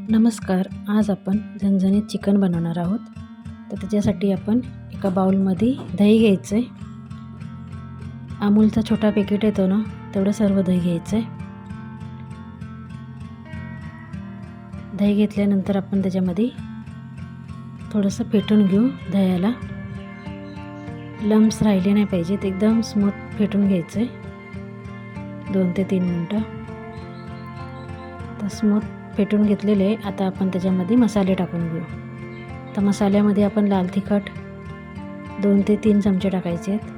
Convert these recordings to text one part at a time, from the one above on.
नमस्कार. आज आपण झणझणीत चिकन बनवणार आहोत. तर त्याच्यासाठी आपण एका बाउलमध्ये दही घ्यायचं आहे. अमूलचा छोटा पॅकेट येतो ना, तेवढं सर्व दही घ्यायचं आहे. दही घेतल्यानंतर आपण त्याच्यामध्ये थोडंसं फेटून घेऊ. दह्याला लम्स राहिले नाही पाहिजेत, एकदम स्मूथ फेटून घ्यायचं आहे 2 ते 3 मिनटं. तर स्मूथ फेटून घेतलेले आहे. आता आपण त्याच्यामध्ये मसाले टाकून घेऊ. तर मसाल्यामध्ये आपण लाल तिखट 2 ते 3 चमचे टाकायचे आहेत.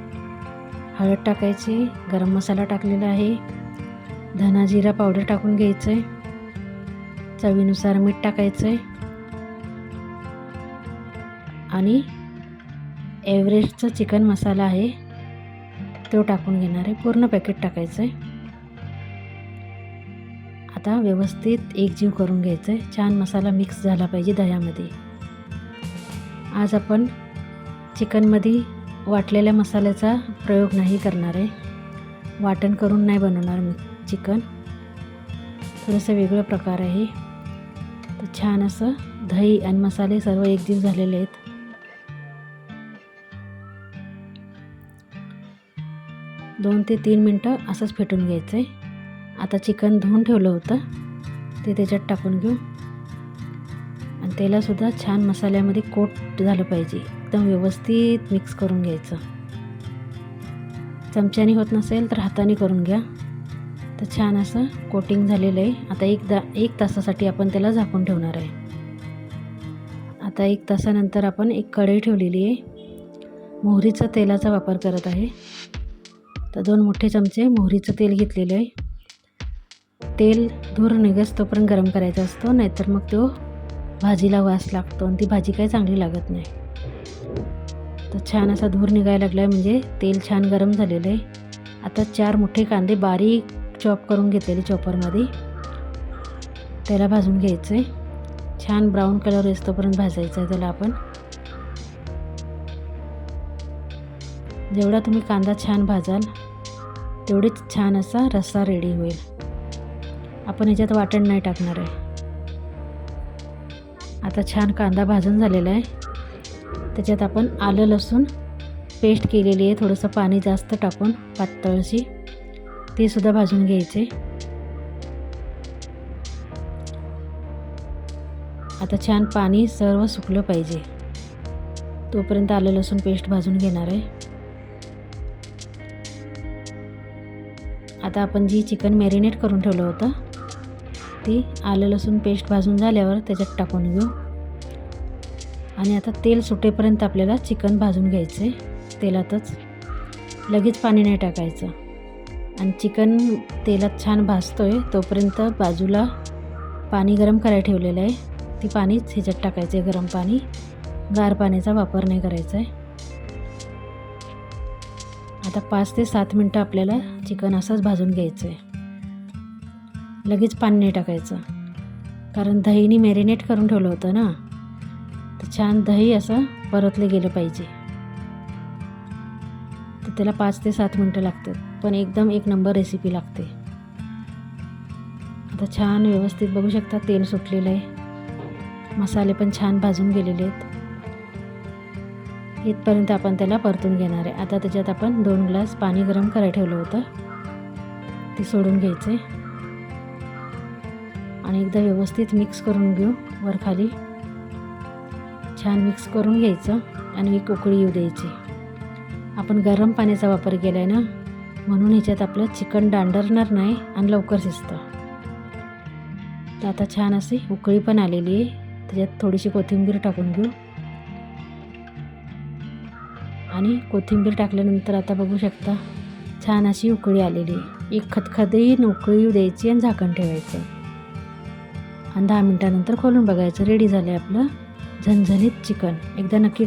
हळद टाकायची, गरम मसाला टाकलेला आहे, धना जिरा पावडर टाकून घ्यायचं आहे, चवीनुसार मीठ टाकायचं आहे आणि एव्हरेस्टचा चिकन मसाला आहे तो टाकून घेणार आहे. पूर्ण पॅकेट टाकायचं आहे. आता व्यवस्थित एकजीव करून घ्यायचं आहे. छान मसाला मिक्स झाला पाहिजे दह्यामध्ये. आज आपण चिकनमध्ये वाटलेल्या मसाल्याचा प्रयोग नाही करणार आहे. वाटण करून नाही बनवणार मी चिकन. थोडंसं वेगळं प्रकार आहे. तर छान असं दही आणि मसाले सर्व एकजीव झालेले आहेत. दोन ते 3 मिनटं असंच फेटून घ्यायचं आहे. आता चिकन धुवून ठेवलं होतं ते त्याच्यात टाकून घेऊ आणि त्यालासुद्धा छान मसाल्यामध्ये कोट झालं पाहिजे. एकदम व्यवस्थित मिक्स करून घ्यायचं. चमच्याने होत नसेल तर हाताने करून घ्या. तर छान असं कोटिंग झालेलं आहे. आता 1 तासासाठी आपण त्याला झाकून ठेवणार आहे. आता 1 तासानंतर आपण एक कढई ठेवलेली आहे. मोहरीचा तेलाचा वापर करत आहे. तर 2 मोठे चमचे मोहरीचं तेल घेतलेलं आहे. तेल धूर निघस तोपर्यंत गरम करायचा असतो, नाहीतर मग तो भाजीला वास लागतो आणि ती भाजी काही चांगली लागत नाही. तर छान असा धूर निघायला लागला आहे म्हणजे तेल छान गरम झालेलं आहे. आता 4 मोठे कांदे बारीक चॉप करून घेतलेले चॉपरमध्ये त्याला भाजून घ्यायचं आहे. छान ब्राऊन कलर येतोपर्यंत भाजायचं आहे त्याला आपण. जेवढा तुम्ही कांदा छान भाजाल तेवढीच छान असा रस्सा रेडी होईल. आपण ह्याच्यात वाटण नाही टाकणार आहे. आता छान कांदा भाजून झालेला आहे. त्याच्यात आपण आलं लसूण पेस्ट केलेली आहे, थोडंसं पाणी जास्त टाकून पातळशी ते सुद्धा भाजून घ्यायचे. आता छान पाणी सर्व सुकलं पाहिजे तोपर्यंत आलं लसूण पेस्ट भाजून घेणार आहे. आता आपण जी चिकन मॅरिनेट करून ठेवलं होतं ती आलं लसूण पेस्ट भाजून झाल्यावर त्याच्यात टाकून घेऊ आणि आता तेल सुटेपर्यंत आपल्याला चिकन भाजून घ्यायचं आहे तेलातच. लगेच पाणी नाही टाकायचं. आणि चिकन तेलात छान भाजतोय तोपर्यंत बाजूला पाणी गरम करायला ठेवलेलं आहे. ती पाणीच ह्याच्यात टाकायचं आहे, गरम पाणी. गार पाण्याचा वापर नाही करायचा आहे. आता 5 ते 7 मिनटं आपल्याला चिकन असंच भाजून घ्यायचं आहे. लगेच पाणी नाही टाकायचं, कारण दहीने मॅरिनेट करून ठेवलं होतं ना, तर छान दही असं परतलं गेलं पाहिजे. तर त्याला 5 ते 7 मिनटं लागतात, पण एकदम एक नंबर रेसिपी लागते. आता छान व्यवस्थित बघू शकता तेल सुटलेलं आहे. मसाले पण छान भाजून गेलेले आहेत. इथपर्यंत आपण त्याला परतून घेणार आहे. आता त्याच्यात आपण 2 ग्लास पाणी गरम करायला ठेवलं होतं ते सोडून घ्यायचं आहे आणि एकदा व्यवस्थित मिक्स करून घेऊ. वर खाली छान मिक्स करून घ्यायचं आणि एक उकळी येऊ द्यायची. आपण गरम पाण्याचा वापर केला आहे ना, म्हणून ह्याच्यात आपलं चिकन दांडरणार नाही आणि लवकर शिजतं. तर आता छान अशी उकळी पण आलेली आहे. त्याच्यात थोडीशी कोथिंबीर टाकून घेऊ आणि कोथिंबीर टाकल्यानंतर आता बघू शकता छान अशी उकळी आलेली आहे. एक खदखदीत उकळी येऊ द्यायची आणि झाकण ठेवायचं आणि 10 मिनटानंतर खोलून बघायचं. रेडी झालं आहे आपलं झणझणीत चिकन. एकदा नक्की